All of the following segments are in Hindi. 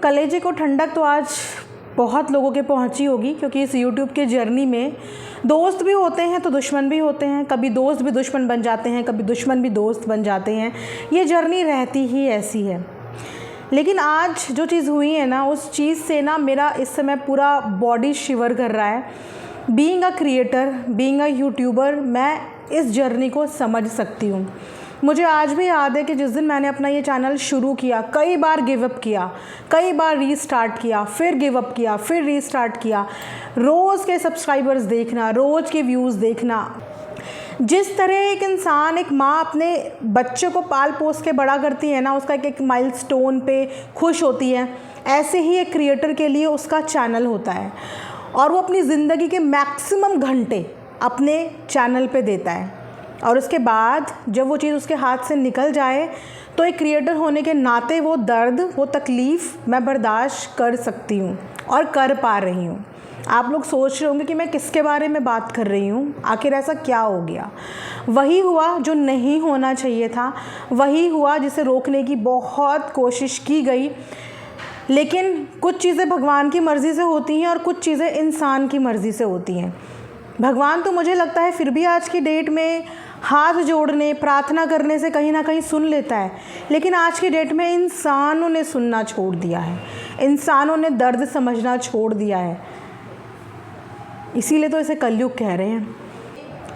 कलेजे को ठंडक तो आज बहुत लोगों के पहुंची होगी, क्योंकि इस यूट्यूब के जर्नी में दोस्त भी होते हैं तो दुश्मन भी होते हैं। कभी दोस्त भी दुश्मन बन जाते हैं, कभी दुश्मन भी दोस्त बन जाते हैं। ये जर्नी रहती ही ऐसी है। लेकिन आज जो चीज़ हुई है ना, उस चीज़ से ना मेरा इस समय पूरा बॉडी शिवर कर रहा है। Being a creator, being a YouTuber, मैं इस जर्नी को समझ सकती हूँ। मुझे आज भी याद है कि जिस दिन मैंने अपना ये चैनल शुरू किया, कई बार गिव अप किया, कई बार रीस्टार्ट किया, फिर गिव अप किया, फिर रीस्टार्ट किया। रोज़ के सब्सक्राइबर्स देखना, रोज़ के व्यूज़ देखना। जिस तरह एक इंसान, एक माँ अपने बच्चे को पाल पोस के बड़ा करती है ना, उसका एक माइलस्टोन पे खुश होती है, ऐसे ही एक क्रिएटर के लिए उसका चैनल होता है और वो अपनी ज़िंदगी के मैक्सिमम घंटे अपने चैनल पे देता है। और उसके बाद जब वो चीज़ उसके हाथ से निकल जाए तो एक क्रिएटर होने के नाते वो दर्द, वो तकलीफ़ मैं बर्दाश्त कर सकती हूँ और कर पा रही हूँ। आप लोग सोच रहे होंगे कि मैं किसके बारे में बात कर रही हूँ, आखिर ऐसा क्या हो गया। वही हुआ जो नहीं होना चाहिए था, वही हुआ जिसे रोकने की बहुत कोशिश की गई। लेकिन कुछ चीज़ें भगवान की मर्ज़ी से होती हैं और कुछ चीज़ें इंसान की मर्ज़ी से होती हैं। भगवान तो मुझे लगता है फिर भी आज की डेट में हाथ जोड़ने, प्रार्थना करने से कहीं ना कहीं सुन लेता है, लेकिन आज की डेट में इंसानों ने सुनना छोड़ दिया है, इंसानों ने दर्द समझना छोड़ दिया है। इसीलिए तो इसे कलयुग कह रहे हैं।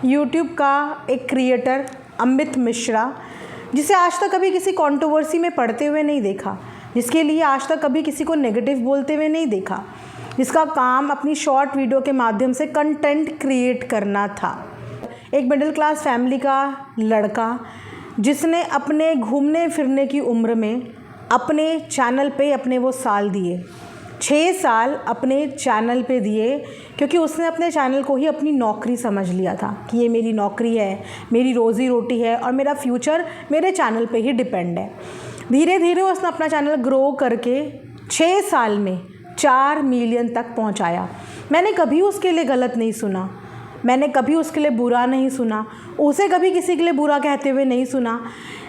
यूट्यूब का एक क्रिएटर अमित मिश्रा, जिसे आज तक कभी किसी कंट्रोवर्सी में पड़ते हुए नहीं देखा, जिसके लिए आज तक कभी किसी को नेगेटिव बोलते हुए नहीं देखा, जिसका काम अपनी शॉर्ट वीडियो के माध्यम से कंटेंट क्रिएट करना था। एक मिडिल क्लास फैमिली का लड़का जिसने अपने घूमने फिरने की उम्र में अपने चैनल पे अपने वो साल दिए, 6 साल अपने चैनल पे दिए, क्योंकि उसने अपने चैनल को ही अपनी नौकरी समझ लिया था कि ये मेरी नौकरी है, मेरी रोज़ी रोटी है और मेरा फ्यूचर मेरे चैनल पे ही डिपेंड है। धीरे धीरे उसने अपना चैनल ग्रो करके 6 साल में 4 मिलियन तक पहुंचाया। मैंने कभी उसके लिए गलत नहीं सुना, मैंने कभी उसके लिए बुरा नहीं सुना, उसे कभी किसी के लिए बुरा कहते हुए नहीं सुना।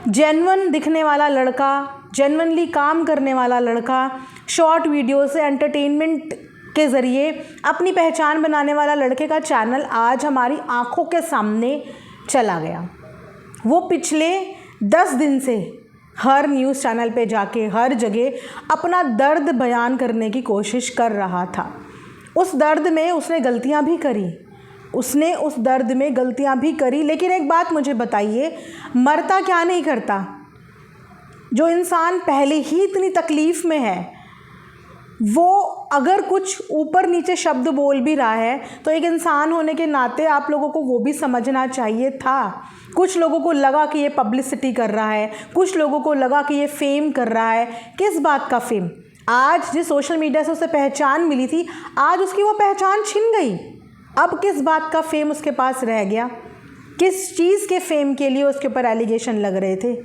जेन्युइन दिखने वाला लड़का, जेन्युइनली काम करने वाला लड़का, शॉर्ट वीडियो से एंटरटेनमेंट के ज़रिए अपनी पहचान बनाने वाला लड़के का चैनल आज हमारी आंखों के सामने चला गया। वो पिछले 10 दिन से हर न्यूज़ चैनल पे जाके हर जगह अपना दर्द बयान करने की कोशिश कर रहा था। उस दर्द में उसने गलतियां भी करी, उसने उस दर्द में गलतियां भी करी। लेकिन एक बात मुझे बताइए, मरता क्या नहीं करता? जो इंसान पहले ही इतनी तकलीफ़ में है, वो अगर कुछ ऊपर नीचे शब्द बोल भी रहा है तो एक इंसान होने के नाते आप लोगों को वो भी समझना चाहिए था। कुछ लोगों को लगा कि ये पब्लिसिटी कर रहा है, कुछ लोगों को लगा कि ये फेम कर रहा है। किस बात का फेम? आज जिस सोशल मीडिया से उसे पहचान मिली थी, आज उसकी वो पहचान छिन गई। अब किस बात का फेम उसके पास रह गया? किस चीज़ के फेम के लिए उसके ऊपर एलिगेशन लग रहे थे?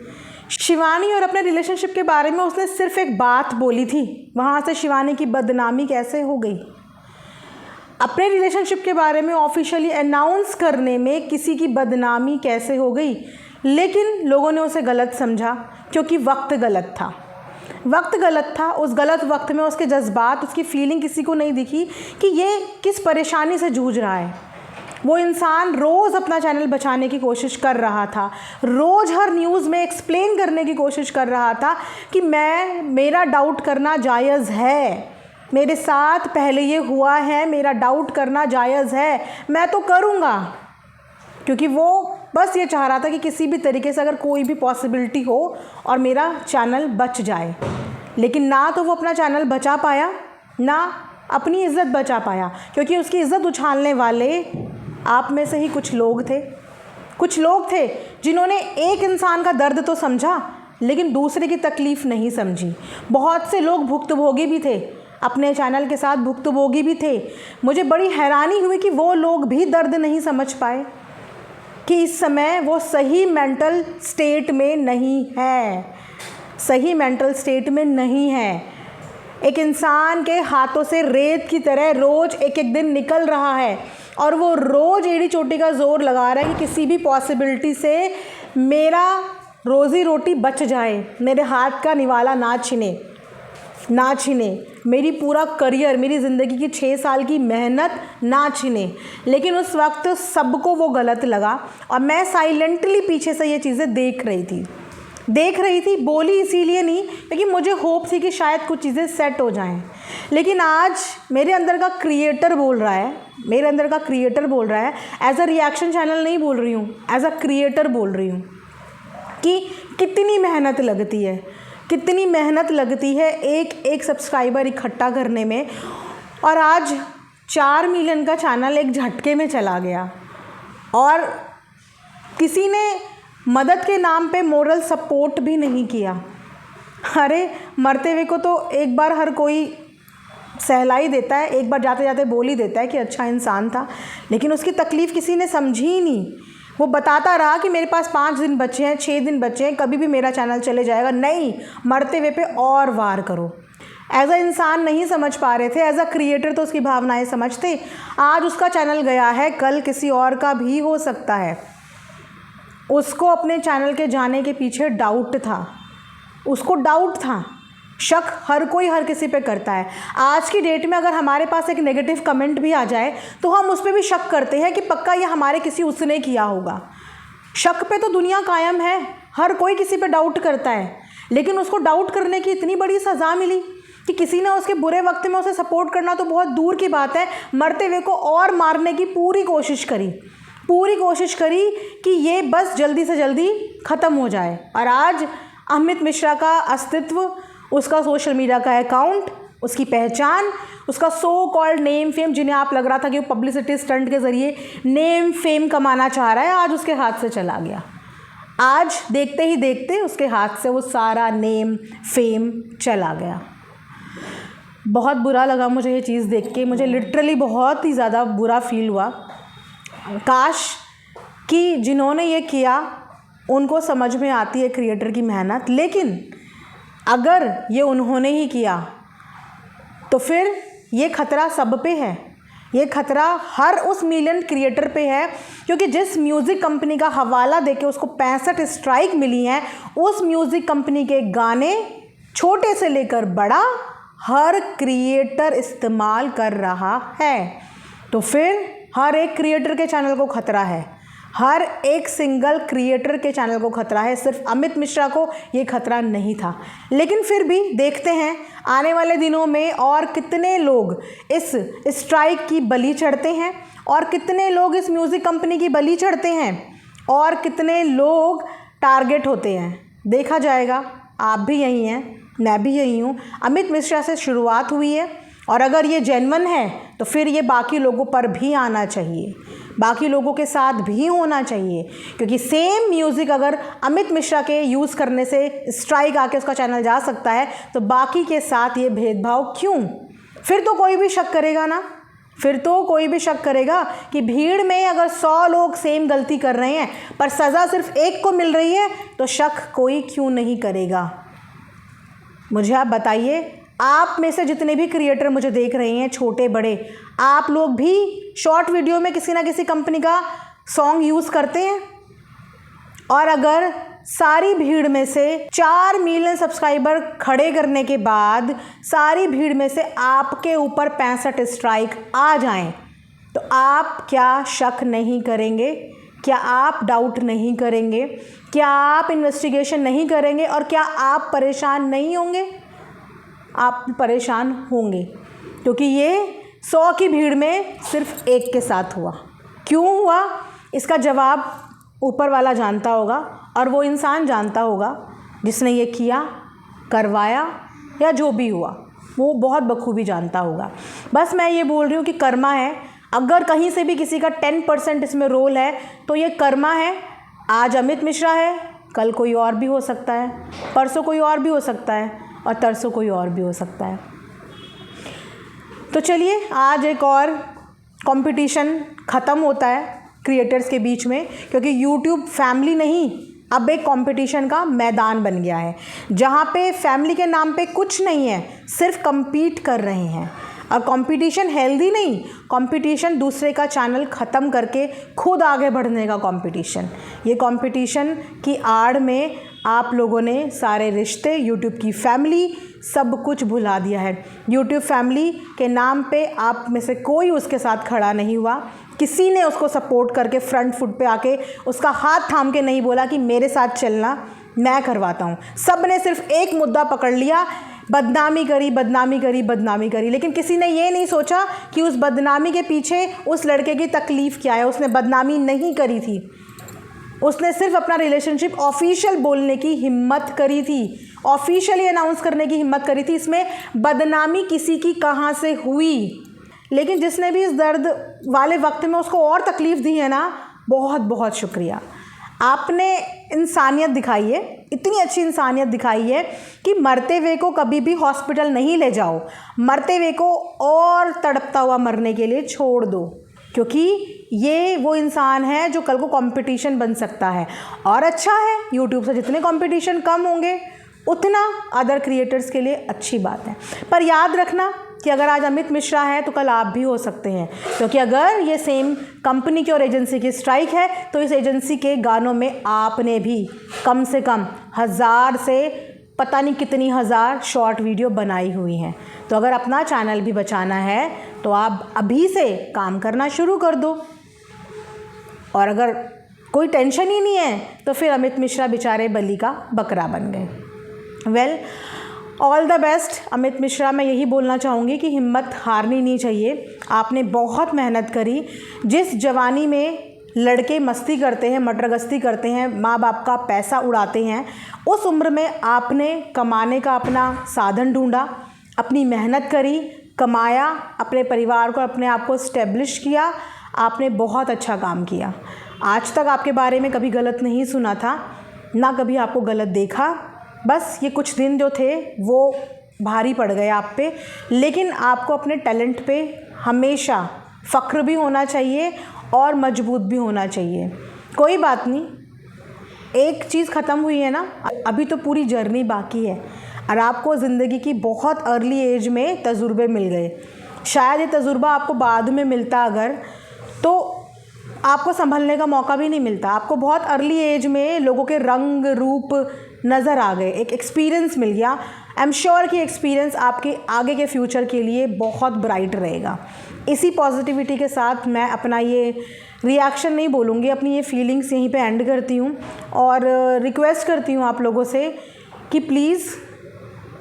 शिवानी और अपने रिलेशनशिप के बारे में उसने सिर्फ एक बात बोली थी, वहाँ से शिवानी की बदनामी कैसे हो गई? अपने रिलेशनशिप के बारे में ऑफिशियली अनाउंस करने में किसी की बदनामी कैसे हो गई? लेकिन लोगों ने उसे गलत समझा, क्योंकि वक्त गलत था। वक्त गलत था। उस गलत वक्त में उसके जज्बात, उसकी फीलिंग किसी को नहीं दिखी कि ये किस परेशानी से जूझ रहा है। वो इंसान रोज़ अपना चैनल बचाने की कोशिश कर रहा था, रोज़ हर न्यूज़ में एक्सप्लेन करने की कोशिश कर रहा था कि मेरा डाउट करना जायज़ है, मेरे साथ पहले ये हुआ है, मेरा डाउट करना जायज़ है, मैं तो करूँगा। क्योंकि वो बस ये चाह रहा था कि किसी भी तरीके से अगर कोई भी पॉसिबिलिटी हो और मेरा चैनल बच जाए। लेकिन ना तो वो अपना चैनल बचा पाया, ना अपनी इज़्ज़त बचा पाया, क्योंकि उसकी इज़्ज़त उछालने वाले आप में से ही कुछ लोग थे जिन्होंने एक इंसान का दर्द तो समझा लेकिन दूसरे की तकलीफ़ नहीं समझी। बहुत से लोग भुक्तभोगी भी थे, अपने चैनल के साथ भुक्तभोगी भी थे। मुझे बड़ी हैरानी हुई कि वो लोग भी दर्द नहीं समझ पाए कि इस समय वो सही मेंटल स्टेट में नहीं है, सही मेंटल स्टेट में नहीं है। एक इंसान के हाथों से रेत की तरह रोज़ एक एक दिन निकल रहा है और वो रोज़ एड़ी चोटी का ज़ोर लगा रहा है कि किसी भी पॉसिबिलिटी से मेरा रोज़ी रोटी बच जाए, मेरे हाथ का निवाला ना छिने। ना छीने, मेरी पूरा करियर, मेरी ज़िंदगी की 6 साल की मेहनत ना छीने। लेकिन उस वक्त सबको वो गलत लगा और मैं साइलेंटली पीछे से ये चीज़ें देख रही थी। बोली इसीलिए नहीं क्योंकि मुझे होप थी कि शायद कुछ चीज़ें सेट हो जाएं। लेकिन आज मेरे अंदर का क्रिएटर बोल रहा है, एज अ रिएक्शन चैनल नहीं बोल रही हूँ, एज अ क्रिएटर बोल रही हूँ कि कितनी मेहनत लगती है एक सब्सक्राइबर इकट्ठा करने में। और आज 4 मिलियन का चैनल एक झटके में चला गया और किसी ने मदद के नाम पे मोरल सपोर्ट भी नहीं किया। अरे मरते हुए को तो एक बार हर कोई सहला ही देता है, एक बार जाते जाते बोल ही देता है कि अच्छा इंसान था, लेकिन उसकी तकलीफ़ किसी ने समझी ही नहीं। वो बताता रहा कि मेरे पास 5 दिन बचे हैं, 6 दिन बचे हैं, कभी भी मेरा चैनल चले जाएगा। नहीं, मरते हुए पे और वार करो। एज अ इंसान नहीं समझ पा रहे थे, एज अ क्रिएटर तो उसकी भावनाएं समझते। आज उसका चैनल गया है, कल किसी और का भी हो सकता है। उसको अपने चैनल के जाने के पीछे डाउट था, शक हर कोई हर किसी पे करता है। आज की डेट में अगर हमारे पास एक नेगेटिव कमेंट भी आ जाए तो हम उस पर भी शक करते हैं कि पक्का ये हमारे किसी उसने किया होगा। शक पे तो दुनिया कायम है, हर कोई किसी पे डाउट करता है। लेकिन उसको डाउट करने की इतनी बड़ी सज़ा मिली कि किसी ने उसके बुरे वक्त में उसे सपोर्ट करना तो बहुत दूर की बात है, मरते हुए को और मारने की पूरी कोशिश करी कि ये बस जल्दी से जल्दी ख़त्म हो जाए। और आज अमित मिश्रा का अस्तित्व, उसका सोशल मीडिया का अकाउंट, उसकी पहचान, उसका सो कॉल्ड नेम फेम, जिन्हें आप लग रहा था कि वो पब्लिसिटी स्टंट के ज़रिए नेम फेम कमाना चाह रहा है, आज उसके हाथ से चला गया। आज देखते ही देखते उसके हाथ से वो सारा नेम फेम चला गया। बहुत बुरा लगा मुझे ये चीज़ देख के, मुझे लिटरली बहुत ही ज़्यादा बुरा फील हुआ। काश कि जिन्होंने ये किया उनको समझ में आती है क्रिएटर की मेहनत, लेकिन अगर ये उन्होंने ही किया तो फिर ये खतरा सब पे है। ये खतरा हर उस मिलियन क्रिएटर पे है, क्योंकि जिस म्यूज़िक कंपनी का हवाला देके उसको 65 स्ट्राइक मिली हैं, उस म्यूज़िक कंपनी के गाने छोटे से लेकर बड़ा हर क्रिएटर इस्तेमाल कर रहा है। तो फिर हर एक क्रिएटर के चैनल को खतरा है, हर एक सिंगल क्रिएटर के चैनल को खतरा है। सिर्फ अमित मिश्रा को ये खतरा नहीं था। लेकिन फिर भी देखते हैं आने वाले दिनों में और कितने लोग इस स्ट्राइक की बलि चढ़ते हैं और कितने लोग इस म्यूज़िक कंपनी की बलि चढ़ते हैं और कितने लोग टारगेट होते हैं। देखा जाएगा। आप भी यही हैं, मैं भी यही हूँ। अमित मिश्रा से शुरुआत हुई है और अगर ये जेन्युइन है तो फिर ये बाकी लोगों पर भी आना चाहिए, बाकी लोगों के साथ भी होना चाहिए। क्योंकि सेम म्यूज़िक अगर अमित मिश्रा के यूज़ करने से स्ट्राइक आके उसका चैनल जा सकता है तो बाकी के साथ ये भेदभाव क्यों? फिर तो कोई भी शक करेगा ना, फिर तो कोई भी शक करेगा कि भीड़ में अगर 100 लोग सेम गलती कर रहे हैं पर सज़ा सिर्फ एक को मिल रही है तो शक कोई क्यों नहीं करेगा? मुझे आप बताइए, आप में से जितने भी क्रिएटर मुझे देख रहे हैं, छोटे बड़े, आप लोग भी शॉर्ट वीडियो में किसी ना किसी कंपनी का सॉन्ग यूज़ करते हैं? और अगर सारी भीड़ में से 4 मिलियन सब्सक्राइबर खड़े करने के बाद सारी भीड़ में से आपके ऊपर 65 स्ट्राइक आ जाएं तो आप क्या शक नहीं करेंगे? क्या आप डाउट नहीं करेंगे? क्या आप इन्वेस्टिगेशन नहीं करेंगे? और क्या आप परेशान नहीं होंगे? आप परेशान होंगे, क्योंकि ये 100 की भीड़ में सिर्फ एक के साथ हुआ। क्यों हुआ इसका जवाब ऊपर वाला जानता होगा और वो इंसान जानता होगा जिसने ये किया, करवाया या जो भी हुआ, वो बहुत बखूबी जानता होगा। बस मैं ये बोल रही हूँ कि कर्मा है। अगर कहीं से भी किसी का 10% इसमें रोल है तो ये कर्मा है। आज अमित मिश्रा है, कल कोई और भी हो सकता है, परसों कोई और भी हो सकता है और तरसों कोई और भी हो सकता है। तो चलिए, आज एक और कंपटीशन ख़त्म होता है क्रिएटर्स के बीच में, क्योंकि यूट्यूब फैमिली नहीं, अब एक कंपटीशन का मैदान बन गया है जहाँ पे फैमिली के नाम पे कुछ नहीं है, सिर्फ compete कर रहे हैं। और कंपटीशन हेल्दी नहीं, कंपटीशन दूसरे का चैनल ख़त्म करके खुद आगे बढ़ने का कंपटीशन। ये कंपटीशन की आड़ में आप लोगों ने सारे रिश्ते, यूट्यूब की फैमिली, सब कुछ भुला दिया है। यूट्यूब फैमिली के नाम पे आप में से कोई उसके साथ खड़ा नहीं हुआ, किसी ने उसको सपोर्ट करके फ्रंट फुट पे आके उसका हाथ थाम के नहीं बोला कि मेरे साथ चलना, मैं करवाता हूँ। सब ने सिर्फ एक मुद्दा पकड़ लिया, बदनामी करी, बदनामी करी, बदनामी करी। लेकिन किसी ने ये नहीं सोचा कि उस बदनामी के पीछे उस लड़के की तकलीफ़ क्या है। उसने बदनामी नहीं करी थी, उसने सिर्फ अपना रिलेशनशिप ऑफिशियल बोलने की हिम्मत करी थी, ऑफिशियली अनाउंस करने की हिम्मत करी थी। इसमें बदनामी किसी की कहाँ से हुई? लेकिन जिसने भी इस दर्द वाले वक्त में उसको और तकलीफ़ दी है ना, बहुत बहुत शुक्रिया। आपने इंसानियत दिखाई है, इतनी अच्छी इंसानियत दिखाई है कि मरते हुए को कभी भी हॉस्पिटल नहीं ले जाओ, मरते हुए को और तड़पता हुआ मरने के लिए छोड़ दो, क्योंकि ये वो इंसान है जो कल को कंपटीशन बन सकता है। और अच्छा है, यूट्यूब से जितने कंपटीशन कम होंगे उतना अदर क्रिएटर्स के लिए अच्छी बात है। पर याद रखना कि अगर आज अमित मिश्रा है तो कल आप भी हो सकते हैं, क्योंकि अगर ये सेम कंपनी की और एजेंसी की स्ट्राइक है तो इस एजेंसी के गानों में आपने भी कम से कम 1000 से पता नहीं कितनी हज़ार शॉर्ट वीडियो बनाई हुई हैं। तो अगर अपना चैनल भी बचाना है तो आप अभी से काम करना शुरू कर दो। और अगर कोई टेंशन ही नहीं है तो फिर अमित मिश्रा बेचारे बलि का बकरा बन गए। Well, all the best Amit Mishra. मैं यही बोलना चाहूँगी कि हिम्मत हारनी नहीं चाहिए। आपने बहुत मेहनत करी। जिस जवानी में लड़के मस्ती करते हैं, मटरगस्ती करते हैं, माँ बाप का पैसा उड़ाते हैं, उस उम्र में आपने कमाने का अपना साधन ढूंढा, अपनी मेहनत करी, कमाया, अपने परिवार को, अपने आप को इस्टेब्लिश किया। आपने बहुत अच्छा काम किया। आज तक आपके बारे में कभी गलत नहीं सुना था, ना कभी आपको गलत देखा। बस ये कुछ दिन जो थे वो भारी पड़ गए आप पे। लेकिन आपको अपने टैलेंट पे हमेशा फ़ख्र भी होना चाहिए और मजबूत भी होना चाहिए। कोई बात नहीं, एक चीज़ ख़त्म हुई है ना, अभी तो पूरी जर्नी बाकी है। और आपको ज़िंदगी की बहुत अर्ली एज में तजुर्बे मिल गए। शायद ये तजुर्बा आपको बाद में मिलता अगर, तो आपको संभलने का मौका भी नहीं मिलता। आपको बहुत अर्ली एज में लोगों के रंग रूप नज़र आ गए, एक एक्सपीरियंस मिल गया। आई एम श्योर कि एक्सपीरियंस आपके आगे के फ्यूचर के लिए बहुत ब्राइट रहेगा। इसी पॉजिटिविटी के साथ मैं अपना ये रिएक्शन नहीं बोलूँगी, अपनी ये फीलिंग्स यहीं पे एंड करती हूँ और रिक्वेस्ट करती हूँ आप लोगों से कि प्लीज़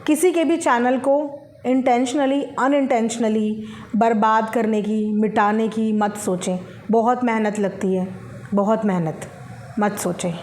किसी के भी चैनल को इंटेंशनली अनइंटेंशनली बर्बाद करने की, मिटाने की मत सोचें। बहुत मेहनत लगती है, बहुत मेहनत, मत सोचें।